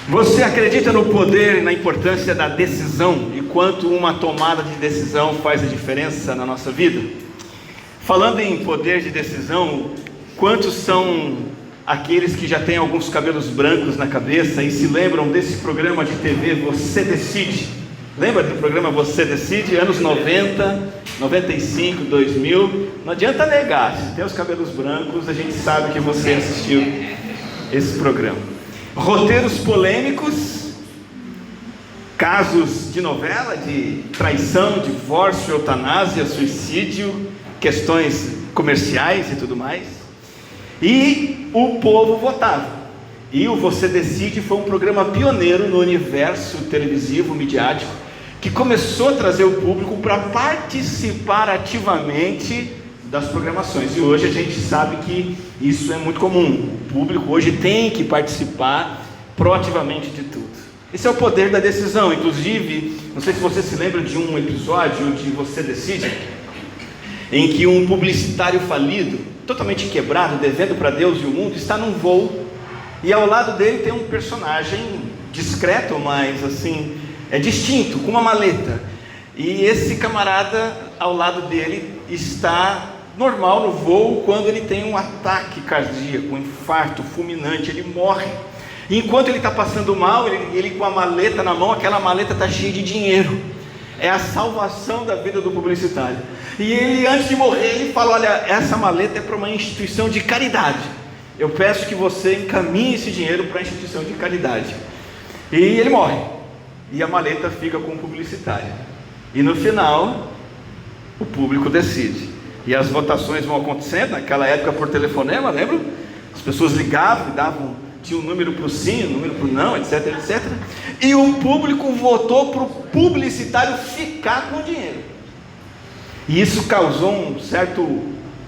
Você acredita no poder e na importância da decisão e quanto uma tomada de decisão faz a diferença na nossa vida? Falando em poder de decisão, quantos são aqueles que já têm alguns cabelos brancos na cabeça e se lembram desse programa de TV Você Decide? Lembra do programa Você Decide? Anos 90, 95, 2000. Não adianta negar, se tem os cabelos brancos, a gente sabe que você assistiu esse programa. Roteiros polêmicos, casos de novela, de traição, divórcio, eutanásia, suicídio, questões comerciais e tudo mais. E o povo votava. E o Você Decide foi um programa pioneiro no universo televisivo, midiático, que começou a trazer o público para participar ativamente das programações. E hoje a gente sabe que isso é muito comum. O público hoje tem que participar proativamente de tudo. Esse é o poder da decisão. Inclusive, não sei se você se lembra de um episódio de Você Decide, em que um publicitário falido, totalmente quebrado, devendo para Deus e o mundo, está num voo, e ao lado dele tem um personagem discreto, mas assim, distinto, com uma maleta. E esse camarada ao lado dele está normal no voo, quando ele tem um ataque cardíaco, um infarto fulminante, ele morre. E enquanto ele está passando mal, ele com a maleta na mão, aquela maleta está cheia de dinheiro. É a salvação da vida do publicitário. E ele, antes de morrer, ele fala: olha, essa maleta é para uma instituição de caridade. Eu peço que você encaminhe esse dinheiro para a instituição de caridade. E ele morre. E a maleta fica com o publicitário. E no final, o público decide. E as votações vão acontecendo, naquela época por telefonema, lembra? As pessoas ligavam e tinha um número para o sim, um número para o não, etc, etc. E o público votou para o publicitário ficar com o dinheiro. E isso causou um certo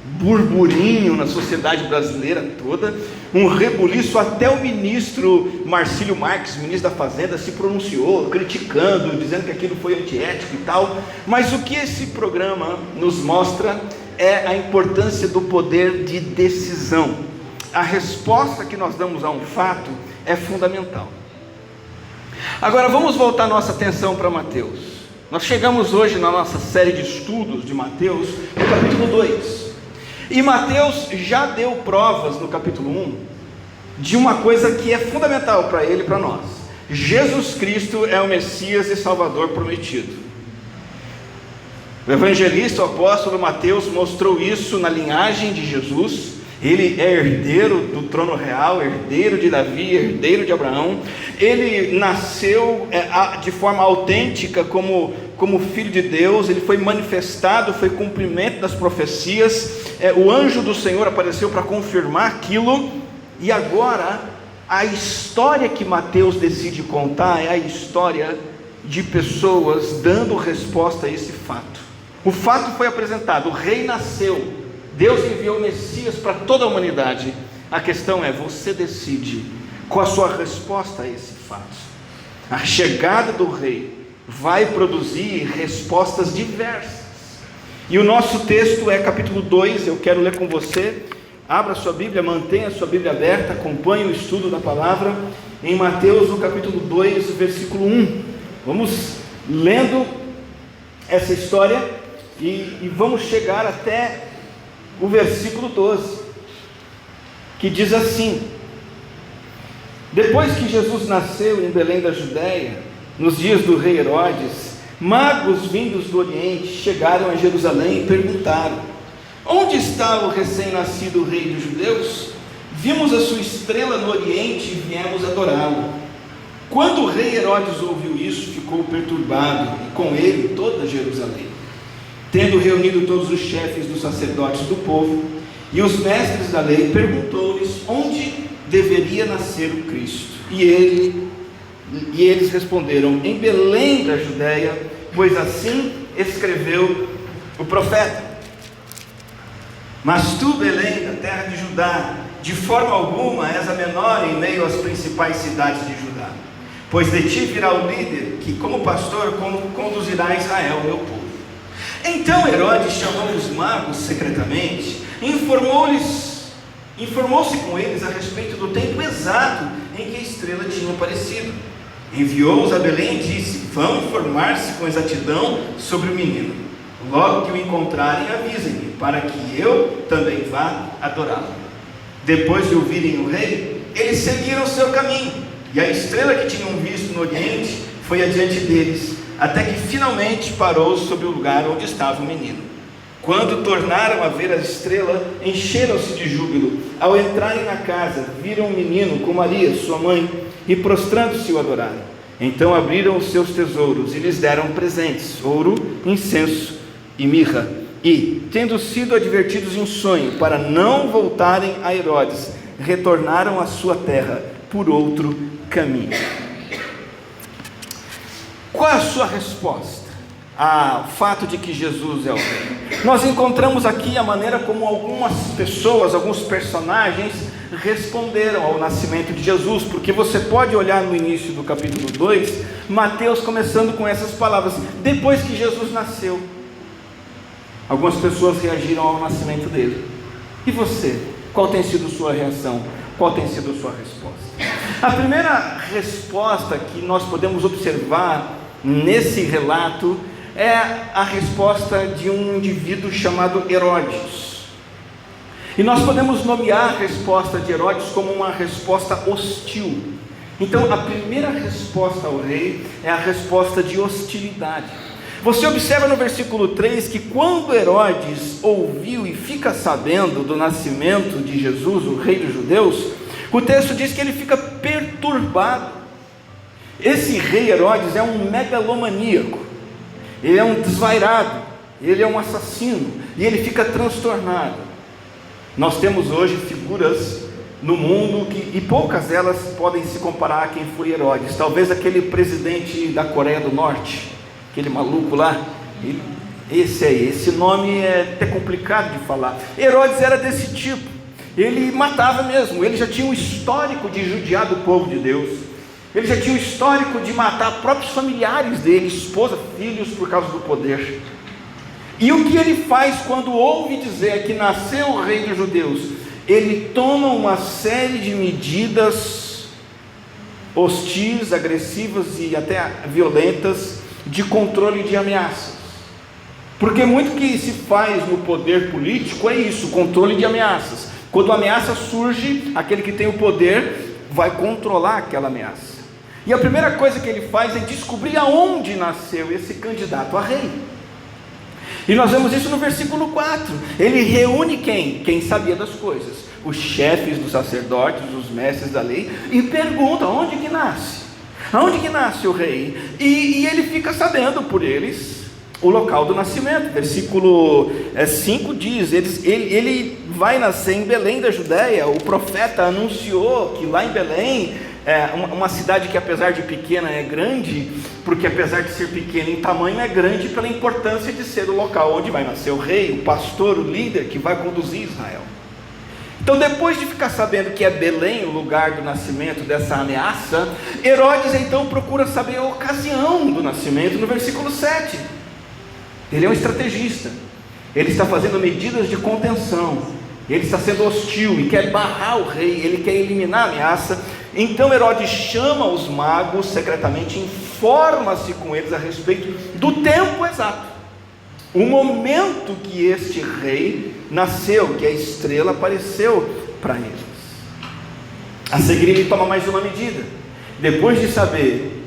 burburinho na sociedade brasileira toda, um rebuliço. Até o ministro Marcílio Marques, ministro da Fazenda, se pronunciou, criticando, dizendo que aquilo foi antiético e tal. Mas o que esse programa nos mostra é a importância do poder de decisão. A resposta que nós damos a um fato é fundamental. Agora vamos voltar nossa atenção para Mateus. Nós chegamos hoje na nossa série de estudos de Mateus, no capítulo 2. E Mateus já deu provas no capítulo 1 de uma coisa que é fundamental para ele e para nós. Jesus Cristo é o Messias e Salvador prometido. O evangelista, o apóstolo Mateus, mostrou isso na linhagem de Jesus. Ele é herdeiro do trono real, herdeiro de Davi, herdeiro de Abraão. Ele nasceu de forma autêntica como filho de Deus. Ele foi manifestado, foi cumprimento das profecias. O anjo do Senhor apareceu para confirmar aquilo. E agora, a história que Mateus decide contar é a história de pessoas dando resposta a esse fato. O fato foi apresentado, o rei nasceu, Deus enviou o Messias para toda a humanidade. A questão é: você decide qual a sua resposta a esse fato. A chegada do rei vai produzir respostas diversas. E o nosso texto é capítulo 2, eu quero ler com você. Abra sua Bíblia, mantenha a sua Bíblia aberta, acompanhe o estudo da palavra em Mateus, no capítulo 2, versículo 1. Vamos lendo essa história e vamos chegar até o versículo 12, que diz assim: depois que Jesus nasceu em Belém da Judéia, nos dias do rei Herodes, magos vindos do Oriente chegaram a Jerusalém e perguntaram: onde está o recém-nascido rei dos judeus? Vimos a sua estrela no Oriente e viemos adorá-lo. Quando o rei Herodes ouviu isso, ficou perturbado, e com ele toda Jerusalém. Tendo reunido todos os chefes dos sacerdotes do povo e os mestres da lei, perguntou-lhes onde deveria nascer o Cristo. E eles responderam: em Belém da Judéia, pois assim escreveu o profeta. Mas tu, Belém, da terra de Judá, de forma alguma és a menor em meio às principais cidades de Judá, pois de ti virá o líder que, como pastor, conduzirá Israel, meu povo. Então Herodes chamou os magos secretamente, informou-se com eles a respeito do tempo exato em que a estrela tinha aparecido. Enviou-os a Belém e disse: vão informar-se com exatidão sobre o menino. Logo que o encontrarem, avisem-me, para que eu também vá adorá-lo. Depois de ouvirem o rei, eles seguiram o seu caminho, e a estrela que tinham visto no oriente foi adiante deles, até que finalmente parou sobre o lugar onde estava o menino. Quando tornaram a ver a estrela, encheram-se de júbilo. Ao entrarem na casa, viram o menino com Maria, sua mãe, e prostrando-se o adoraram. Então abriram os seus tesouros e lhes deram presentes: ouro, incenso e mirra. E, tendo sido advertidos em sonho para não voltarem a Herodes, retornaram à sua terra por outro caminho. Qual é a sua resposta ao fato de que Jesus é o rei? Nós encontramos aqui a maneira como algumas pessoas, alguns personagens responderam ao nascimento de Jesus, porque você pode olhar no início do capítulo 2, Mateus começando com essas palavras: depois que Jesus nasceu. Algumas pessoas reagiram ao nascimento dele. E você? Qual tem sido sua reação? Qual tem sido sua resposta? A primeira resposta que nós podemos observar nesse relato é a resposta de um indivíduo chamado Herodes. E nós podemos nomear a resposta de Herodes como uma resposta hostil. Então, a primeira resposta ao rei é a resposta de hostilidade. Você observa no versículo 3 que quando Herodes ouviu e fica sabendo do nascimento de Jesus, o rei dos judeus, o texto diz que ele fica perturbado. Esse rei Herodes é um megalomaníaco, ele é um desvairado, ele é um assassino, e ele fica transtornado. Nós temos hoje figuras no mundo e poucas delas podem se comparar a quem foi Herodes. Talvez aquele presidente da Coreia do Norte, aquele maluco lá, esse nome é até complicado de falar. Herodes era desse tipo, ele matava mesmo, ele já tinha um histórico de judiar do povo de Deus, ele já tinha um histórico de matar próprios familiares dele, esposa, filhos, por causa do poder. E o que ele faz quando ouve dizer que nasceu o rei dos judeus? Ele toma uma série de medidas hostis, agressivas e até violentas, de controle de ameaças. Porque muito que se faz no poder político é isso, controle de ameaças. Quando a ameaça surge, aquele que tem o poder vai controlar aquela ameaça. E a primeira coisa que ele faz é descobrir aonde nasceu esse candidato a rei. E nós vemos isso no versículo 4. Ele reúne quem? Quem sabia das coisas, os chefes dos sacerdotes, os mestres da lei, e pergunta: onde que nasce? Aonde que nasce o rei? E ele fica sabendo por eles o local do nascimento. Versículo 5 diz, ele vai nascer em Belém da Judéia. O profeta anunciou que lá em Belém, uma cidade que apesar de pequena é grande, porque apesar de ser pequena em tamanho é grande pela importância de ser o local onde vai nascer o rei, o pastor, o líder que vai conduzir Israel. Então, depois de ficar sabendo que é Belém o lugar do nascimento dessa ameaça, Herodes então procura saber a ocasião do nascimento no versículo 7. Ele é um estrategista, ele está fazendo medidas de contenção, ele está sendo hostil e quer barrar o rei, ele quer eliminar a ameaça. Então Herodes chama os magos secretamente, informa-se com eles a respeito do tempo exato, o momento que este rei nasceu, que a estrela apareceu para eles. A seguir ele toma mais uma medida. Depois de saber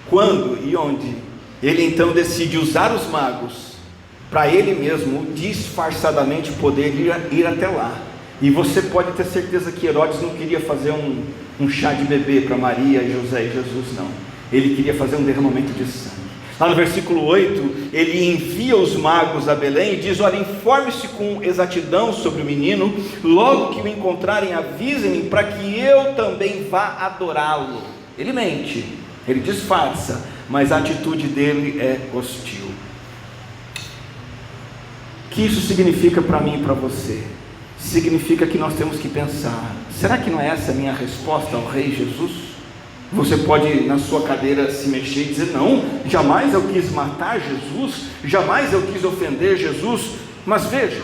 quando e onde, ele então decide usar os magos para ele mesmo disfarçadamente poder ir até lá. E você pode ter certeza que Herodes não queria fazer um chá de bebê para Maria, José e Jesus, não. Ele queria fazer um derramamento de sangue. Lá no versículo 8, ele envia os magos a Belém e diz: olha, informe-se com exatidão sobre o menino, logo que o encontrarem, avisem-me, para que eu também vá adorá-lo. Ele mente, ele disfarça, mas a atitude dele é hostil. O que isso significa para mim e para você? Significa que nós temos que pensar: será que não é essa a minha resposta ao rei Jesus? Você pode na sua cadeira se mexer e dizer: não, jamais eu quis matar Jesus, jamais eu quis ofender Jesus. Mas veja,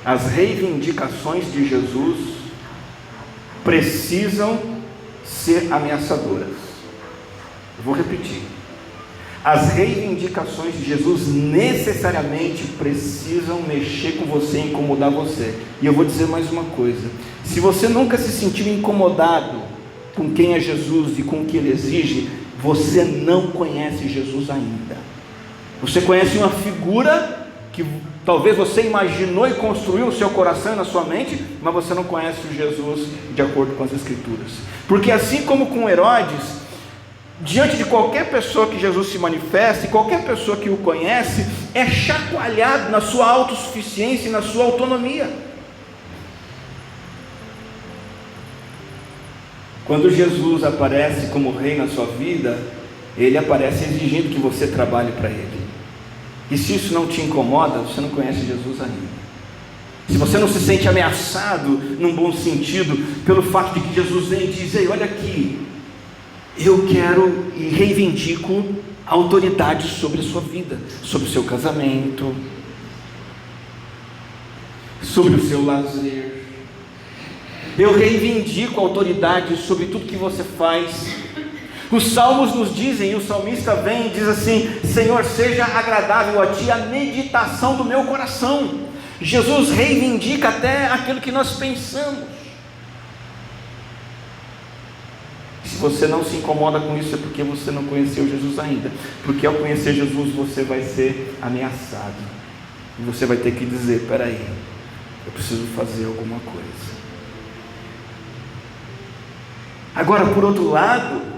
as reivindicações de Jesus precisam ser ameaçadoras. Eu vou repetir. As reivindicações de Jesus necessariamente precisam mexer com você, incomodar você. E eu vou dizer mais uma coisa: se você nunca se sentiu incomodado com quem é Jesus e com o que Ele exige, você não conhece Jesus ainda. Você conhece uma figura que talvez você imaginou e construiu no seu coração e na sua mente, mas você não conhece o Jesus de acordo com as Escrituras. Porque assim como com Herodes, diante de qualquer pessoa que Jesus se manifeste, qualquer pessoa que o conhece, é chacoalhado na sua autossuficiência e na sua autonomia. Quando Jesus aparece como rei na sua vida, Ele aparece exigindo que você trabalhe para Ele. E se isso não te incomoda, você não conhece Jesus ainda. Se você não se sente ameaçado, num bom sentido, pelo fato de que Jesus vem e diz: ei, olha aqui, eu quero e reivindico a autoridade sobre a sua vida, sobre o seu casamento, sobre o seu lazer. Eu reivindico a autoridade sobre tudo que você faz. Os salmos nos dizem, e o salmista vem e diz assim: Senhor, seja agradável a Ti a meditação do meu coração. Jesus reivindica até aquilo que nós pensamos. Se você não se incomoda com isso, é porque você não conheceu Jesus ainda. Porque ao conhecer Jesus, você vai ser ameaçado. E você vai ter que dizer: peraí, eu preciso fazer alguma coisa. Agora, por outro lado,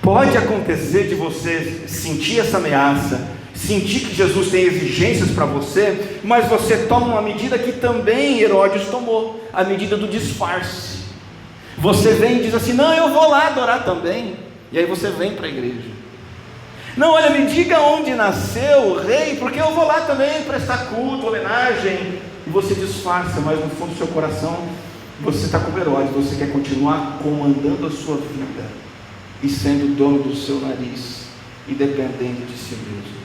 pode acontecer de você sentir essa ameaça, sentir que Jesus tem exigências para você, mas você toma uma medida que também Herodes tomou, a medida do disfarce. Você vem e diz assim: não, eu vou lá adorar também. E aí você vem para a igreja. Não, olha, me diga onde nasceu o rei, porque eu vou lá também prestar culto, homenagem. E você disfarça, mas no fundo do seu coração você está com Herodes. Você quer continuar comandando a sua vida e sendo dono do seu nariz e dependendo de si mesmo.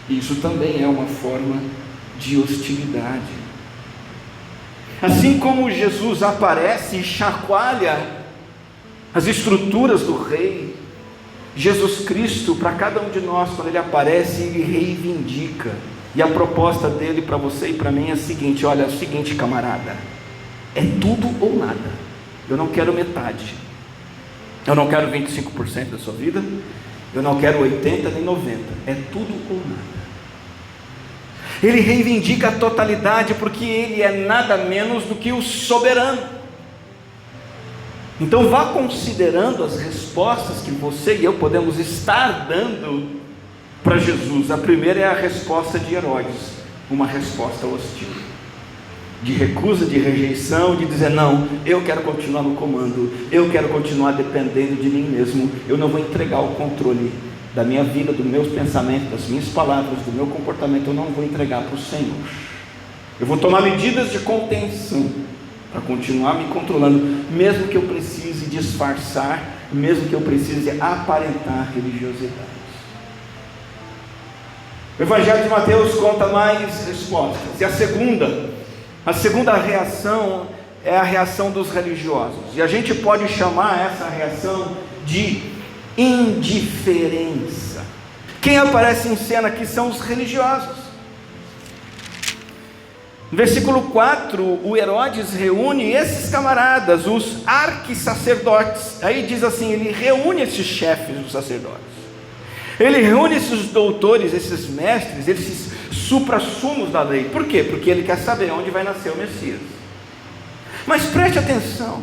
E isso também é uma forma de hostilidade. Assim como Jesus aparece e chacoalha as estruturas do rei, Jesus Cristo, para cada um de nós, quando Ele aparece, Ele reivindica. E a proposta dele para você e para mim é a seguinte: olha, é o seguinte, camarada, é tudo ou nada. Eu não quero metade. Eu não quero 25% da sua vida, eu não quero 80 nem 90, é tudo ou nada. Ele reivindica a totalidade, porque Ele é nada menos do que o soberano. Então vá considerando as respostas que você e eu podemos estar dando para Jesus. A primeira é a resposta de Herodes, uma resposta hostil, de recusa, de rejeição, de dizer: não, eu quero continuar no comando, eu quero continuar dependendo de mim mesmo, eu não vou entregar o controle da minha vida, dos meus pensamentos, das minhas palavras, do meu comportamento, eu não vou entregar para o Senhor. Eu vou tomar medidas de contenção para continuar me controlando, mesmo que eu precise disfarçar, mesmo que eu precise aparentar religiosidade. O Evangelho de Mateus conta mais respostas. E a segunda reação é a reação dos religiosos. E a gente pode chamar essa reação de indiferença. Quem aparece em cena aqui são os religiosos. No versículo 4, o Herodes reúne esses camaradas, os arquissacerdotes. Aí diz assim: ele reúne esses chefes dos sacerdotes, ele reúne esses doutores, esses mestres, esses suprassumos da lei. Por quê? Porque ele quer saber onde vai nascer o Messias. Mas preste atenção,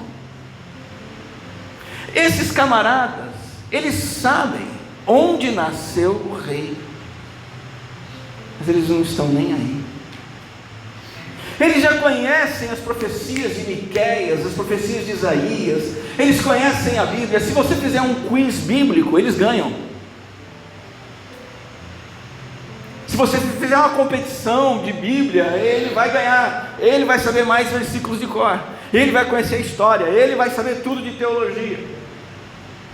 esses camaradas, eles sabem onde nasceu o rei, mas eles não estão nem aí. Eles já conhecem as profecias de Miqueias, as profecias de Isaías, eles conhecem a Bíblia. Se você fizer um quiz bíblico, eles ganham. Se você fizer uma competição de Bíblia, ele vai ganhar, ele vai saber mais versículos de cor, ele vai conhecer a história, ele vai saber tudo de teologia,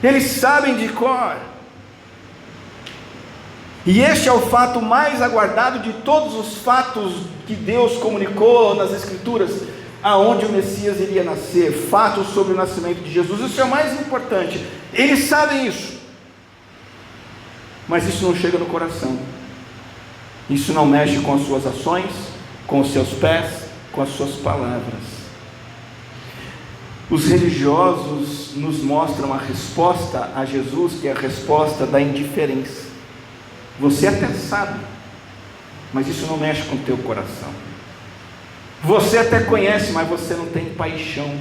eles sabem de cor. E este é o fato mais aguardado de todos os fatos que Deus comunicou nas Escrituras. aonde o Messias iria nascer, fatos sobre o nascimento de Jesus. Isso é o mais importante. Eles sabem isso, mas isso não chega no coração. Isso não mexe com as suas ações, com os seus pés, com as suas palavras. Os religiosos nos mostram a resposta a Jesus, que é a resposta da indiferença. Você até sabe, mas isso não mexe com o teu coração. Você até conhece, mas você não tem paixão.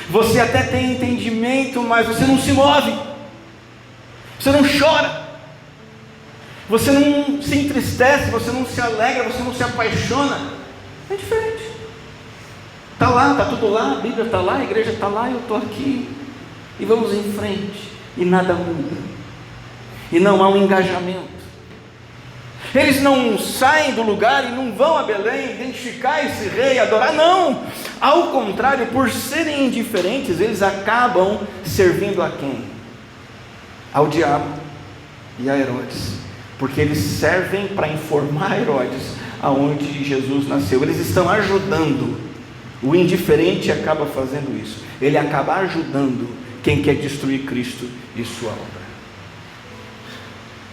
Você até tem entendimento, mas você não se move. Você não chora. Você não se entristece, você não se alegra, você não se apaixona. É diferente. Está lá, está tudo lá, a Bíblia está lá, a igreja está lá, eu estou aqui. E vamos em frente. E nada muda. E não há um engajamento. Eles não saem do lugar e não vão a Belém identificar esse rei, adorar, não. Ao contrário, por serem indiferentes, eles acabam servindo a quem? Ao diabo e a Herodes. Porque eles servem para informar Herodes aonde Jesus nasceu. Eles estão ajudando. O indiferente acaba fazendo isso. Ele acaba ajudando quem quer destruir Cristo e sua obra.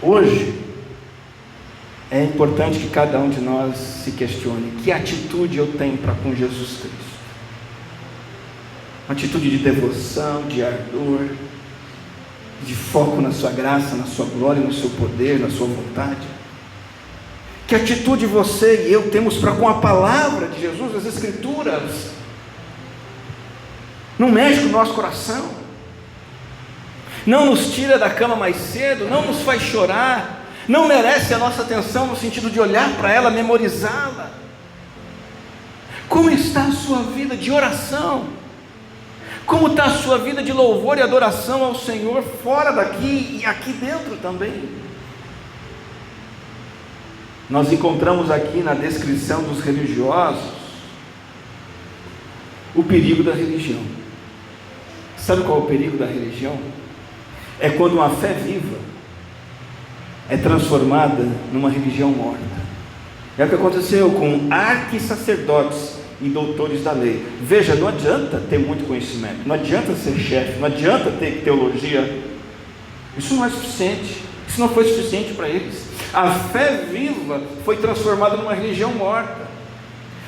Hoje, é importante que cada um de nós se questione: que atitude eu tenho para com Jesus Cristo? Uma atitude de devoção, de ardor, de foco na sua graça, na sua glória, no seu poder, na sua vontade? Que atitude você e eu temos para com a palavra de Jesus, as Escrituras? Não mexe com o nosso coração, não nos tira da cama mais cedo, não nos faz chorar, não merece a nossa atenção no sentido de olhar para ela, memorizá-la. Como está a sua vida de oração? Como está a sua vida de louvor e adoração ao Senhor, fora daqui e aqui dentro também? Nós encontramos aqui na descrição dos religiosos o perigo da religião. Sabe qual é o perigo da religião? É quando uma fé viva é transformada numa religião morta. É o que aconteceu com arquissacerdotes e doutores da lei. Veja, não adianta ter muito conhecimento, não adianta ser chefe, não adianta ter teologia. Isso não é suficiente. Isso não foi suficiente para eles. A fé viva foi transformada numa religião morta.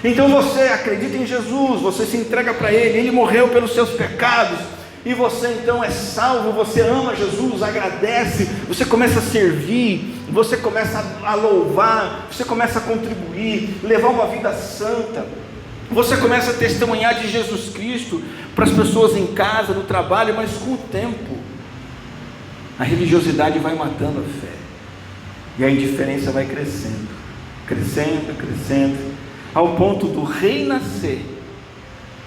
Então você acredita em Jesus, você se entrega para Ele, Ele morreu pelos seus pecados, e você então é salvo, você ama Jesus, agradece, você começa a servir, você começa a louvar, você começa a contribuir, levar uma vida santa, você começa a testemunhar de Jesus Cristo para as pessoas em casa, no trabalho, mas com o tempo, a religiosidade vai matando a fé, e a indiferença vai crescendo, crescendo, crescendo, ao ponto do rei nascer,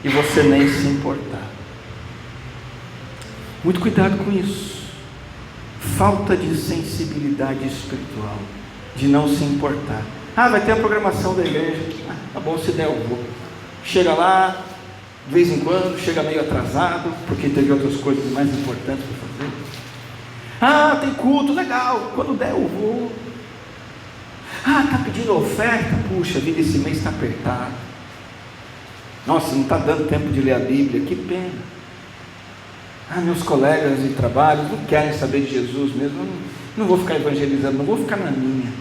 e você nem se importar. Muito cuidado com isso. Falta de sensibilidade espiritual, de não se importar. Vai ter a programação da igreja, tá bom, se der eu vou. Chega lá, de vez em quando, chega meio atrasado, porque teve outras coisas mais importantes para fazer. Tem culto, legal, quando der eu vou. Está pedindo oferta, puxa vida, esse mês está apertado. Nossa, não está dando tempo de ler a Bíblia, que pena. Meus colegas de trabalho não querem saber de Jesus mesmo, não vou ficar evangelizando, não vou ficar na minha.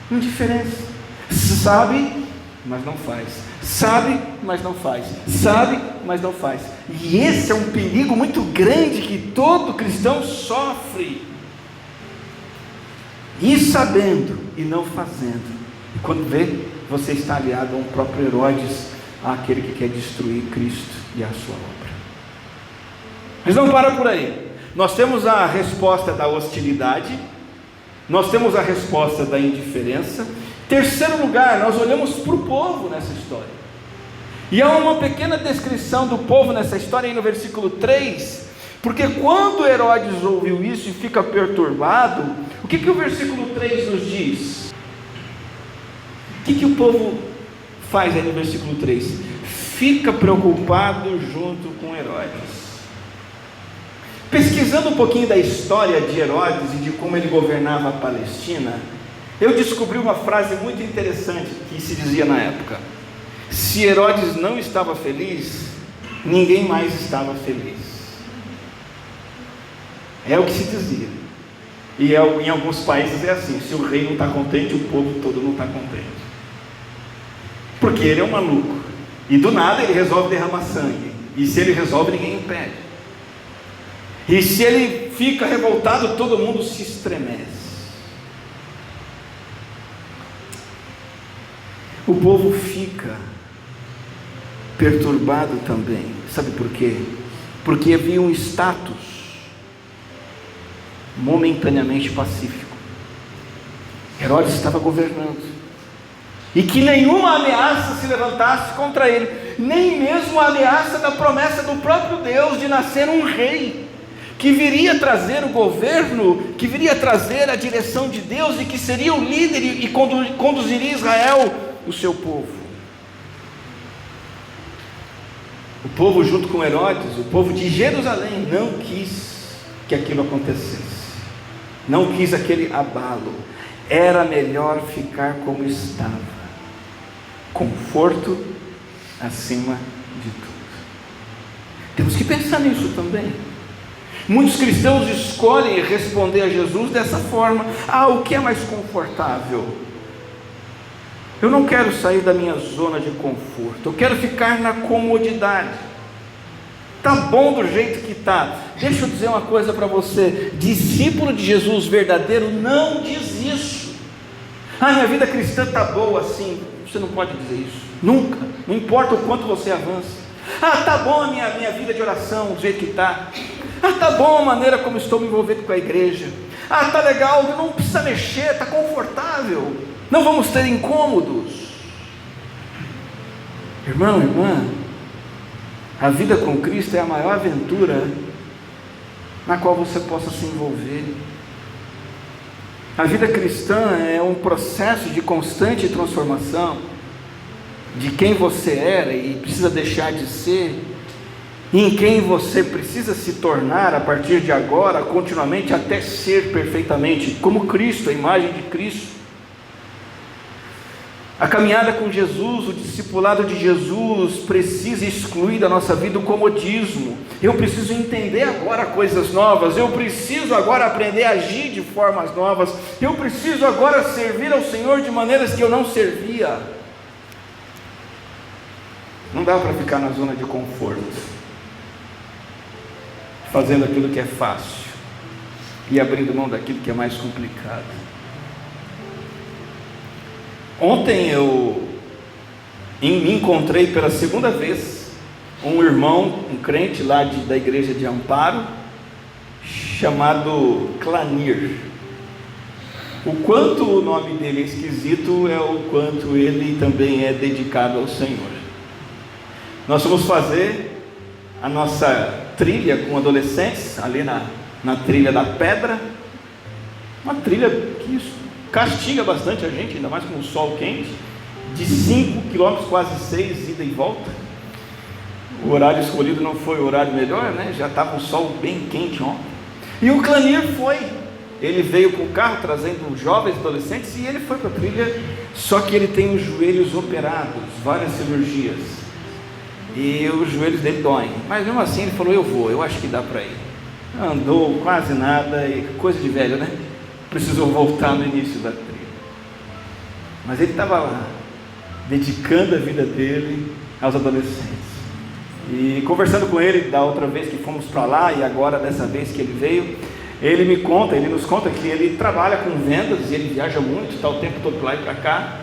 Indiferença. Sabe, mas não faz. Sabe, mas não faz. Sabe, mas não faz. E esse é um perigo muito grande que todo cristão sofre. Ir sabendo e não fazendo. E quando vê, você está aliado a um próprio Herodes, àquele que quer destruir Cristo e a sua obra. Mas não para por aí. Nós temos a resposta da hostilidade, nós temos a resposta da indiferença. Terceiro lugar, nós olhamos para o povo nessa história. E há uma pequena descrição do povo nessa história aí no versículo 3, porque quando Herodes ouviu isso e fica perturbado, o que o versículo 3 nos diz? O que o povo faz aí no versículo 3? Fica preocupado junto com Herodes. Pesquisando um pouquinho da história de Herodes e de como ele governava a Palestina, eu descobri uma frase muito interessante que se dizia na época: Se Herodes não estava feliz, ninguém mais estava feliz. É o que se dizia. E em alguns países é assim: se o rei não está contente, o povo todo não está contente. Porque ele é um maluco. E do nada ele resolve derramar sangue. E se ele resolve, ninguém impede. E se ele fica revoltado, todo mundo se estremece. O povo fica perturbado também. Sabe por quê? Porque havia um status momentaneamente pacífico. Herodes estava governando. E que nenhuma ameaça se levantasse contra ele, nem mesmo a ameaça da promessa do próprio Deus de nascer um rei, que viria trazer o governo, que viria trazer a direção de Deus, e que seria o líder e conduziria Israel, o seu povo. O povo junto com Herodes, o povo de Jerusalém, não quis que aquilo acontecesse, não quis aquele abalo. Era melhor ficar como estava, conforto acima de tudo. Temos que pensar nisso também. Muitos cristãos escolhem responder a Jesus dessa forma: o que é mais confortável? Eu não quero sair da minha zona de conforto, eu quero ficar na comodidade. Está bom do jeito que está. Deixa eu dizer uma coisa para você: discípulo de Jesus verdadeiro não diz isso. Minha vida cristã está boa assim. Você não pode dizer isso, nunca, não importa o quanto você avança. Está bom a minha vida de oração do jeito que está. Está bom a maneira como estou me envolvendo com a igreja. Está legal, não precisa mexer, está confortável, não vamos ter incômodos. Irmão, irmã, a vida com Cristo é a maior aventura na qual você possa se envolver. A vida cristã é um processo de constante transformação de quem você era e precisa deixar de ser, e em quem você precisa se tornar a partir de agora, continuamente, até ser perfeitamente como Cristo, a imagem de Cristo. A caminhada com Jesus, o discipulado de Jesus precisa excluir da nossa vida o comodismo. Eu preciso entender agora coisas novas, eu preciso agora aprender a agir de formas novas, eu preciso agora servir ao Senhor de maneiras que eu não servia. Não dá para ficar na zona de conforto, fazendo aquilo que é fácil e abrindo mão daquilo que é mais complicado. Ontem eu me encontrei pela segunda vez um irmão, um crente lá da igreja de Amparo, chamado Clanir. O quanto o nome dele é esquisito é o quanto ele também é dedicado ao Senhor. Nós vamos fazer a nossa trilha com adolescentes ali na trilha da pedra, uma trilha que castiga bastante a gente, ainda mais com o sol quente, de 5 km, quase 6, ida e volta. O horário escolhido não foi o horário melhor, né? Já estava o sol bem quente ontem. E o Clanir foi, ele veio com o carro trazendo jovens, adolescentes, e ele foi para a trilha, só que ele tem os joelhos operados, várias cirurgias, e os joelhos dele doem, mas mesmo assim ele falou: eu acho que dá para ir. Andou quase nada, e coisa de velho, né? Precisou voltar no início da trilha, mas ele estava lá, dedicando a vida dele aos adolescentes. E conversando com ele da outra vez que fomos para lá, e agora dessa vez que ele veio, ele nos conta que ele trabalha com vendas, e ele viaja muito, está o tempo todo para lá e para cá,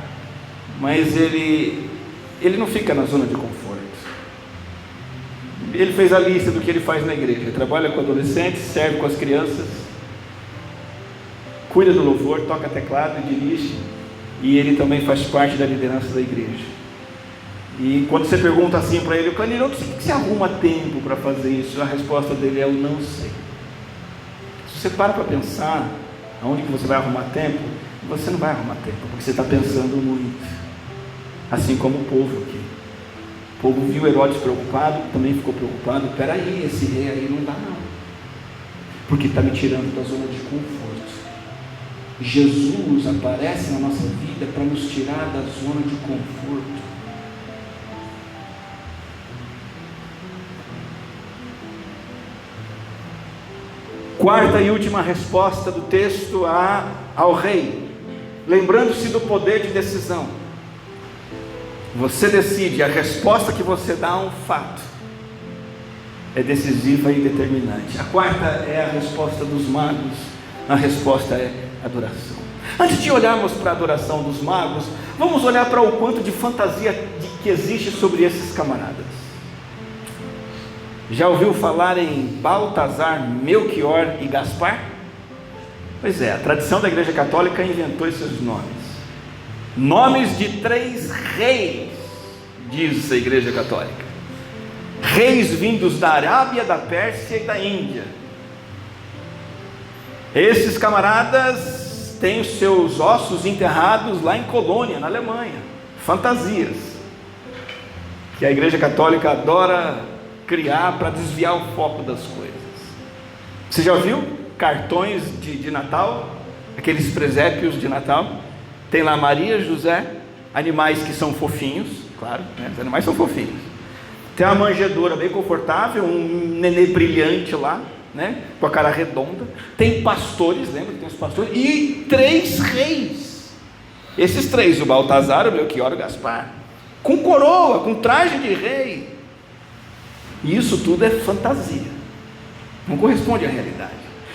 mas ele não fica na zona de conforto. Ele fez a lista do que ele faz na igreja: ele trabalha com adolescentes, serve com as crianças, cuida do louvor, toca teclado e dirige, e ele também faz parte da liderança da igreja. E quando você pergunta assim para ele: Clanir, onde você arruma tempo para fazer isso? A resposta dele é: eu não sei. Se você para pensar aonde que você vai arrumar tempo, você não vai arrumar tempo, porque você está pensando muito, assim como o povo aqui. O povo viu Herodes preocupado, também ficou preocupado: peraí, esse rei aí não dá não, porque está me tirando da zona de conforto. Jesus aparece na nossa vida para nos tirar da zona de conforto. Quarta e última resposta do texto ao rei, lembrando-se do poder de decisão. Você decide, a resposta que você dá a um fato é decisiva e determinante. A quarta é a resposta dos magos, a resposta é adoração. Antes de olharmos para a adoração dos magos, vamos olhar para o quanto de fantasia que existe sobre esses camaradas. Já ouviu falar em Baltazar, Melquior e Gaspar? Pois é, a tradição da Igreja Católica inventou esses nomes. Nomes de 3 reis, diz a Igreja Católica. Reis vindos da Arábia, da Pérsia e da Índia. Esses camaradas têm os seus ossos enterrados lá em Colônia, na Alemanha. Fantasias que a Igreja Católica adora criar para desviar o foco das coisas. Você já viu cartões de Natal? Aqueles presépios de Natal? Tem lá Maria, José, animais que são fofinhos, claro, né? Os animais são fofinhos. Tem uma manjedoura bem confortável, um nenê brilhante lá, né? Com a cara redonda. Tem pastores, lembra que tem os pastores? E 3 reis. Esses 3, o Baltazar, o Melquior e o Gaspar, com coroa, com traje de rei. E isso tudo é fantasia, não corresponde à realidade.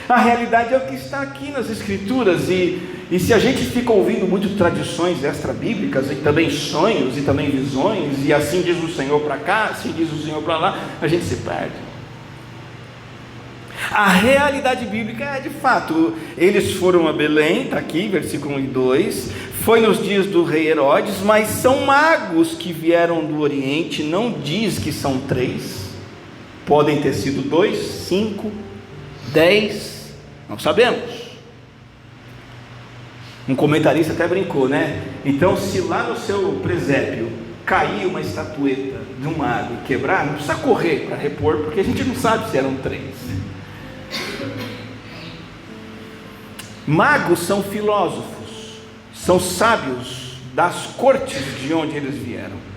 A realidade é o que está aqui nas Escrituras, e se a gente fica ouvindo muito tradições extra-bíblicas, e também sonhos, e também visões, e assim diz o Senhor para cá, assim diz o Senhor para lá, a gente se perde. A realidade bíblica é, de fato, eles foram a Belém, está aqui, versículo 1 e 2, foi nos dias do rei Herodes, mas são magos que vieram do Oriente, não diz que são 3, podem ter sido 2, 5, 10, não sabemos. Um comentarista até brincou, né? Então, se lá no seu presépio cair uma estatueta de um mago e quebrar, não precisa correr para repor, porque a gente não sabe se eram 3. Magos são filósofos, são sábios das cortes de onde eles vieram.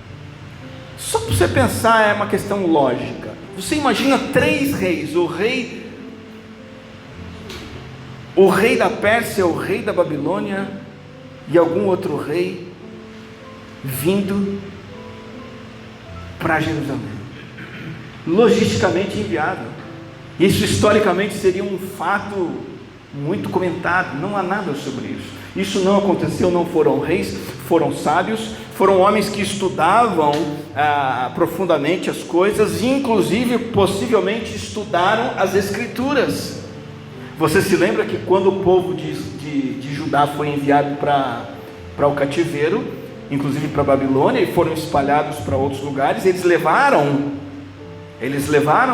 Só para você pensar, é uma questão lógica. Você imagina 3 reis, o rei da Pérsia, o rei da Babilônia e algum outro rei vindo para Jerusalém, logisticamente inviável. Isso historicamente seria um fato muito comentado, não há nada sobre isso. Isso não aconteceu, não foram reis, foram sábios, foram homens que estudavam profundamente as coisas, e inclusive, possivelmente, estudaram as Escrituras. Você se lembra que quando o povo de Judá foi enviado para o cativeiro, inclusive para a Babilônia, e foram espalhados para outros lugares, eles levaram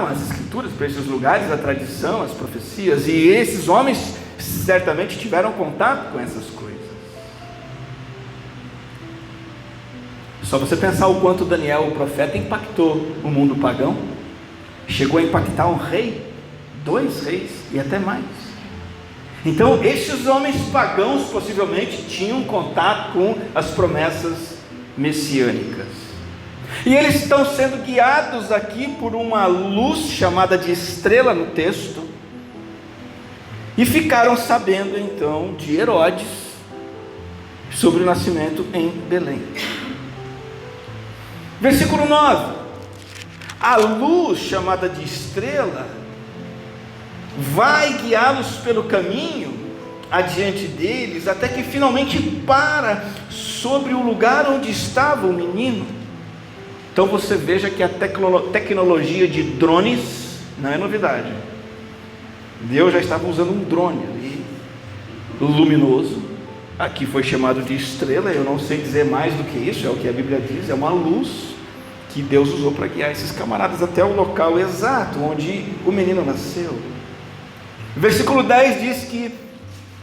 as Escrituras para esses lugares, a tradição, as profecias, e esses homens certamente tiveram contato com essas coisas. Só você pensar o quanto Daniel, o profeta, impactou o mundo pagão. Chegou a impactar um rei, 2 reis e até mais. Então esses homens pagãos possivelmente tinham contato com as promessas messiânicas, e eles estão sendo guiados aqui por uma luz chamada de estrela no texto, e ficaram sabendo então de Herodes sobre o nascimento em Belém. Versículo 9: a luz chamada de estrela vai guiá-los pelo caminho adiante deles, até que finalmente para sobre o lugar onde estava o menino. Então você veja que a tecnologia de drones não é novidade. Deus já estava usando um drone ali, luminoso, aqui foi chamado de estrela. Eu não sei dizer mais do que isso, é o que a Bíblia diz, é uma luz que Deus usou para guiar esses camaradas até o local exato onde o menino nasceu. Versículo 10 diz que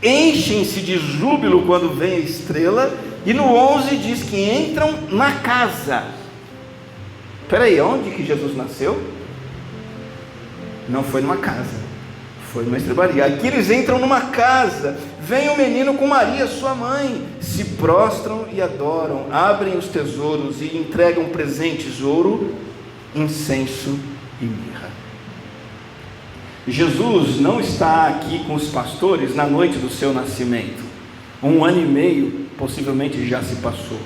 enchem-se de júbilo quando vem a estrela, e no 11 diz que entram na casa. Espera aí, onde que Jesus nasceu? Não foi numa casa, foi numa estrebaria. Aqui eles entram numa casa, vem o menino com Maria, sua mãe, se prostram e adoram, abrem os tesouros e entregam presentes: ouro, incenso e mirra. Jesus não está aqui com os pastores na noite do seu nascimento. 1 ano e meio possivelmente já se passou.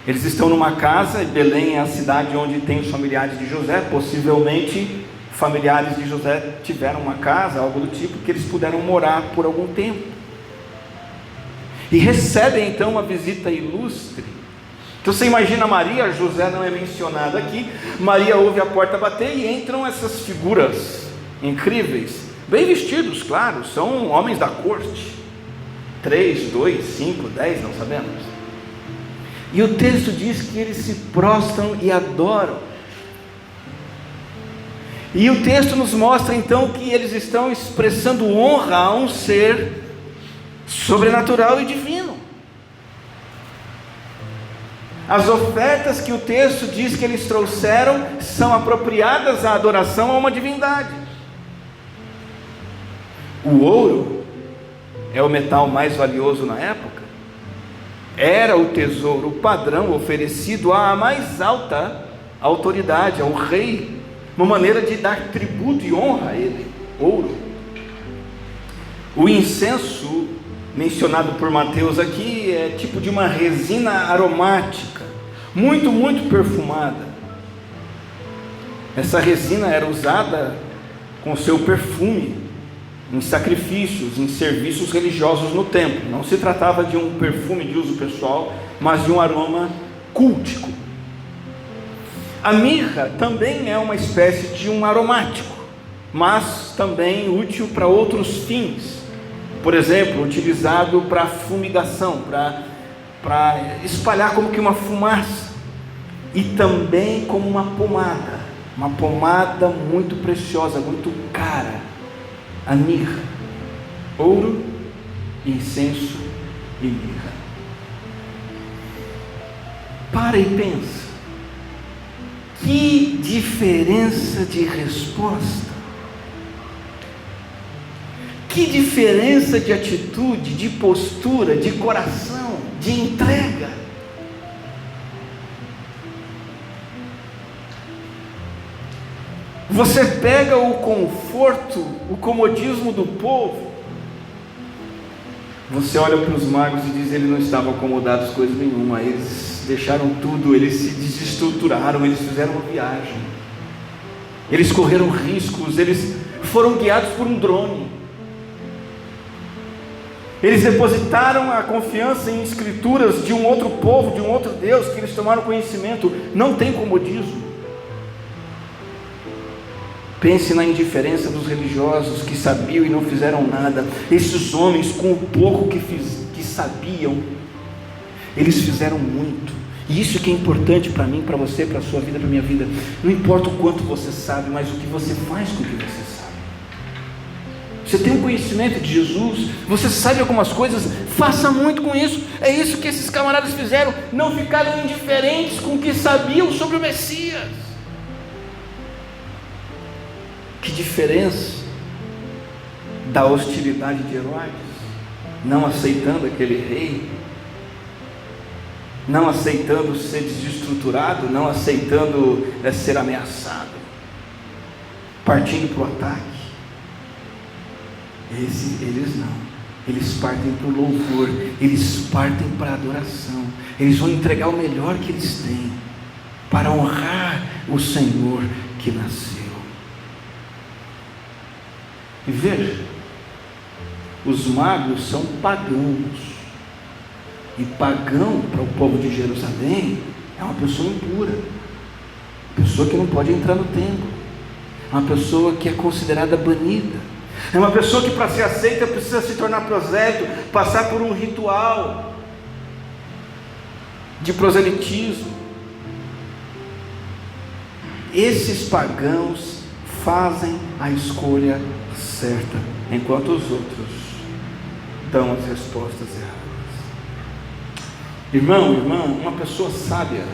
Eles estão numa casa, Belém é a cidade onde tem os familiares de José. Possivelmente familiares de José tiveram uma casa, algo do tipo, que eles puderam morar por algum tempo. E recebem então uma visita ilustre. Então você imagina Maria, José não é mencionado aqui. Maria ouve a porta bater e entram essas figuras incríveis, bem vestidos, claro, são homens da corte. 3, 2, 5, 10, não sabemos. E o texto diz que eles se prostram e adoram. E o texto nos mostra então que eles estão expressando honra a um ser sobrenatural e divino. As ofertas que o texto diz que eles trouxeram são apropriadas à adoração a uma divindade. O ouro é o metal mais valioso na época. Era o tesouro padrão oferecido à mais alta autoridade, ao rei, uma maneira de dar tributo e honra a ele, ouro. O incenso mencionado por Mateus aqui é tipo de uma resina aromática, muito perfumada. Essa resina era usada com seu perfume em sacrifícios, em serviços religiosos no templo. Não se tratava de um perfume de uso pessoal, mas de um aroma cultico. A mirra também é uma espécie de um aromático, mas também útil para outros fins. Por exemplo, utilizado para fumigação, para espalhar como que uma fumaça, e também como uma pomada muito preciosa, muito cara. A mirra, ouro, incenso e mirra. Para e pensa, que diferença de resposta, que diferença de atitude, de postura, de coração, de entrega. Você pega o conforto, o comodismo do povo, você olha para os magos e diz: eles não estavam acomodados com coisa nenhuma, eles deixaram tudo, eles se desestruturaram, eles fizeram uma viagem, eles correram riscos, eles foram guiados por um drone, eles depositaram a confiança em escrituras de um outro povo, de um outro Deus, que eles tomaram conhecimento. Não tem comodismo. Pense na indiferença dos religiosos que sabiam e não fizeram nada. Esses homens, com o pouco que sabiam, eles fizeram muito. E isso que é importante para mim, para você, para a sua vida, para a minha vida. Não importa o quanto você sabe, mas o que você faz com o que você sabe. Você tem um conhecimento de Jesus, você sabe algumas coisas, faça muito com isso. É isso que esses camaradas fizeram. Não ficaram indiferentes com o que sabiam sobre o Messias. Que diferença da hostilidade de Herodes, não aceitando aquele rei, não aceitando ser desestruturado, não aceitando ser ameaçado, partindo para o ataque. Eles não, eles partem para o louvor, eles partem para a adoração, eles vão entregar o melhor que eles têm, para honrar o Senhor que nasceu. E veja, os magos são pagãos, e pagão para o povo de Jerusalém é uma pessoa impura, uma pessoa que não pode entrar no templo, uma pessoa que é considerada banida, é uma pessoa que para ser aceita precisa se tornar prosélito, passar por um ritual de proselitismo. Esses pagãos fazem a escolha certa, enquanto os outros dão as respostas erradas. Irmão, irmã, uma pessoa sábia,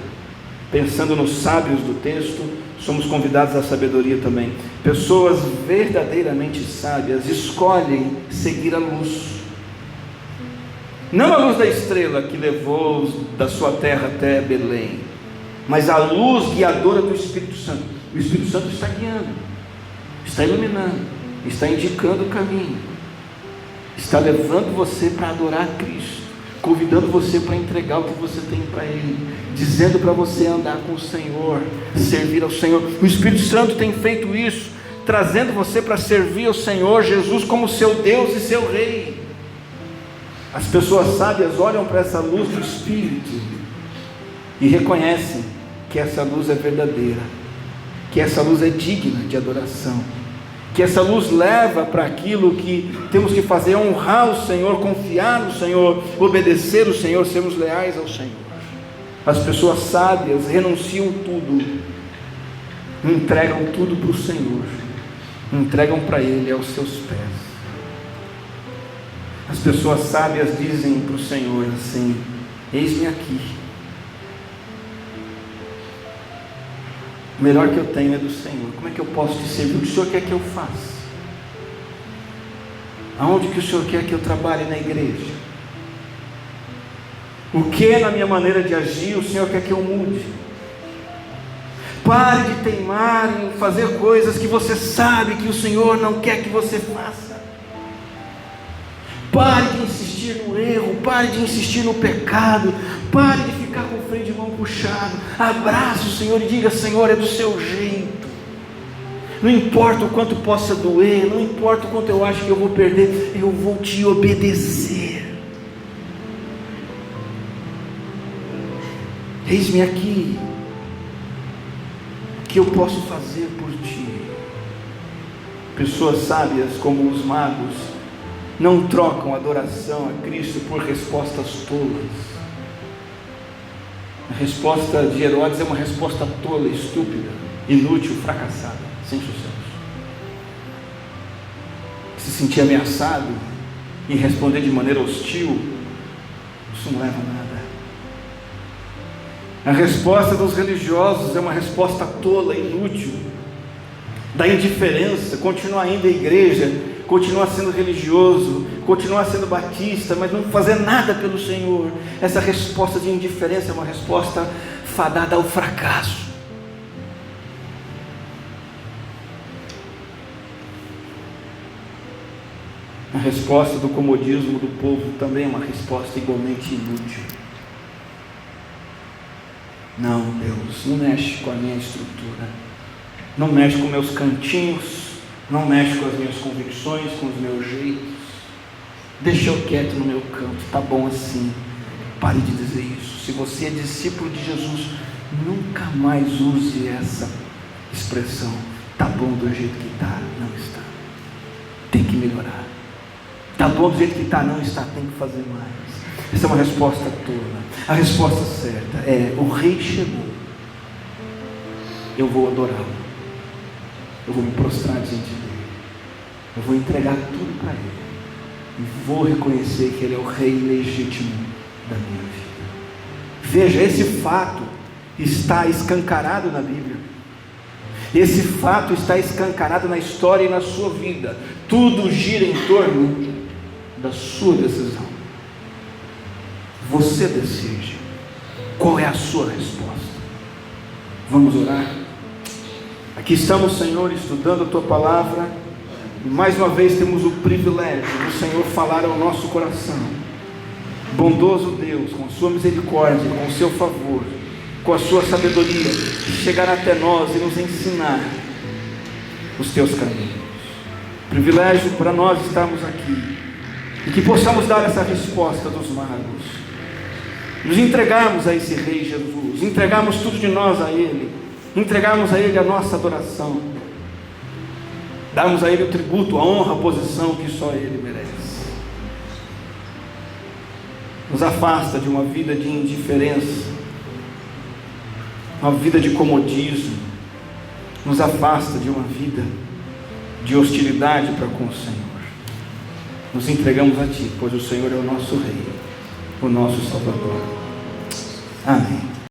pensando nos sábios do texto, somos convidados à sabedoria também. Pessoas verdadeiramente sábias escolhem seguir a luz, não a luz da estrela que levou da sua terra até Belém, mas a luz guiadora do Espírito Santo. O Espírito Santo está guiando, está iluminando. está indicando o caminho, está levando você para adorar a Cristo, convidando você para entregar o que você tem para Ele, dizendo para você andar com o Senhor, servir ao Senhor. O Espírito Santo tem feito isso, trazendo você para servir ao Senhor Jesus como seu Deus e seu Rei. As pessoas sábias olham para essa luz do Espírito e reconhecem que essa luz é verdadeira, que essa luz é digna de adoração, que essa luz leva para aquilo que temos que fazer: honrar o Senhor, confiar no Senhor, obedecer o Senhor, sermos leais ao Senhor. As pessoas sábias renunciam tudo, entregam tudo para o Senhor, entregam para Ele aos seus pés. As pessoas sábias dizem para o Senhor assim: eis-me aqui, o melhor que eu tenho é do Senhor, como é que eu posso te servir? O que o Senhor quer que eu faça? Aonde que o Senhor quer que eu trabalhe na igreja? O que na minha maneira de agir o Senhor quer que eu mude? Pare de teimar em fazer coisas que você sabe que o Senhor não quer que você faça. Pare de insistir no erro, pare de insistir no pecado, pare de ficar com o freio de mão puxado. Abrace o Senhor e diga: Senhor, é do seu jeito. Não importa o quanto possa doer, não importa o quanto eu acho que eu vou perder, eu vou te obedecer. Eis-me aqui, o que eu posso fazer por ti? Pessoas sábias como os magos não trocam adoração a Cristo por respostas tolas. A resposta de Herodes é uma resposta tola, estúpida, inútil, fracassada, sem sucesso. Se sentir ameaçado e responder de maneira hostil, isso não leva a nada. A resposta dos religiosos é uma resposta tola, inútil, da indiferença. Continua indo à igreja, continua sendo religioso, continua sendo batista, mas não fazer nada pelo Senhor. Essa resposta de indiferença é uma resposta fadada ao fracasso. A resposta do comodismo do povo também é uma resposta igualmente inútil. Não, Deus, não mexe com a minha estrutura, não mexe com meus cantinhos, não mexe com as minhas convicções, com os meus jeitos. Deixa eu quieto no meu canto, tá bom assim. Pare de dizer isso. Se você é discípulo de Jesus, nunca mais use essa expressão: tá bom do jeito que está. Não está, tem que melhorar. Tá bom do jeito que está. Não está, tem que fazer mais. Essa é uma resposta tola. A resposta certa é: o rei chegou, eu vou adorá-lo, eu vou me prostrar diante dele, eu vou entregar tudo para ele, e vou reconhecer que ele é o rei legítimo da minha vida. Veja, esse fato está escancarado na Bíblia, esse fato está escancarado na história e na sua vida. Tudo gira em torno da sua decisão. Você decide qual é a sua resposta. Vamos orar? Aqui estamos, Senhor, estudando a Tua Palavra, e mais uma vez temos o privilégio do Senhor falar ao nosso coração. Bondoso Deus, com a Sua misericórdia, com o Seu favor, com a Sua sabedoria, chegar até nós e nos ensinar os Teus caminhos. Privilégio para nós estarmos aqui, e que possamos dar essa resposta dos magos, nos entregarmos a esse Rei Jesus, entregarmos tudo de nós a Ele, entregarmos a Ele a nossa adoração, darmos a Ele o tributo, a honra, a posição que só Ele merece. Nos afasta de uma vida de indiferença, uma vida de comodismo, nos afasta de uma vida de hostilidade para com o Senhor. Nos entregamos a Ti, pois o Senhor é o nosso Rei, o nosso Salvador. Amém.